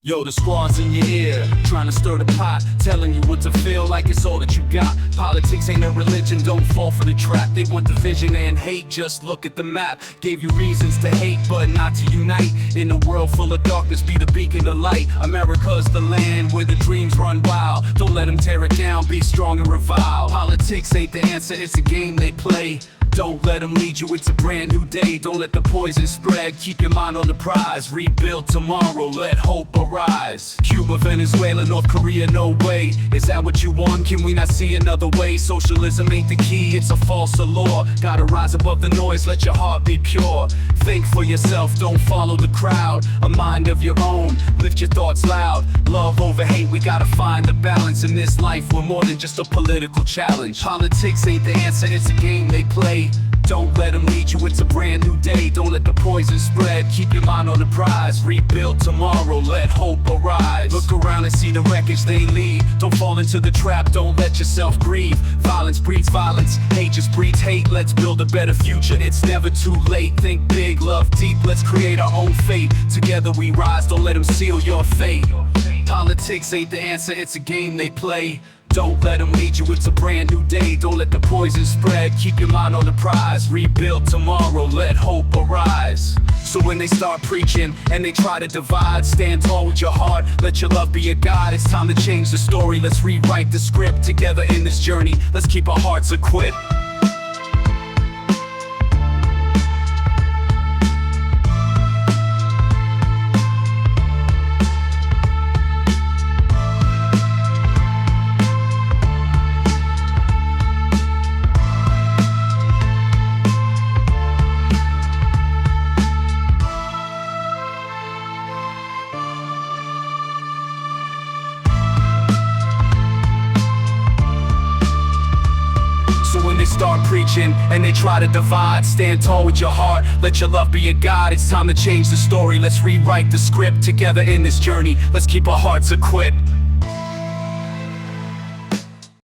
Yo, the squad's in your ear, trying to stir the pot, telling you what to feel like it's all that you got. Politics ain't a religion, don't fall for the trap. They want division and hate, just look at the map. Gave you reasons to hate, but not to unite. In a world full of darkness, be the beacon of light. America's the land where the dreams run wild. Don't let them tear it down, be strong and revile. Politics ain't the answer, it's a game they play. Don't let them lead you, it's a brand new day. Don't let the poison spread, keep your mind on the prize. Rebuild tomorrow, let hope arise. Cuba, Venezuela, North Korea, no way. Is that what you want? Can we not see another way? Socialism ain't the key, it's a false allure. Gotta rise above the noise, let your heart be pure. Think for yourself, don't follow the crowd. A mind of your own, lift your thoughts loud. Love over hate, we gotta find the balance. In this life, we're more than just a political challenge. Politics ain't the answer, it's a game they play. Don't let them lead you, it's a brand new day. Don't let the poison spread, keep your mind on the prize. Rebuild tomorrow, let hope arise. Look around and see the wreckage they leave. Don't fall into the trap, don't let yourself grieve. Violence breeds violence, hate just breeds hate. Let's build a better future, it's never too late. Think big, love deep, let's create our own fate. Together we rise, don't let them seal your fate. Politics ain't the answer, it's a game they play. Don't let them lead you, it's a brand new day. Don't let the poison spread, keep your mind on the prize. Rebuild tomorrow, let hope arise. So when they start preaching and they try to divide, stand tall with your heart, let your love be a guide. It's time to change the story, let's rewrite the script. Together in this journey, let's keep our hearts equipped. So when they start preaching and they try to divide, stand tall with your heart, let your love be a guide. It's time to change the story, let's rewrite the script. Together in this journey, let's keep our hearts equipped.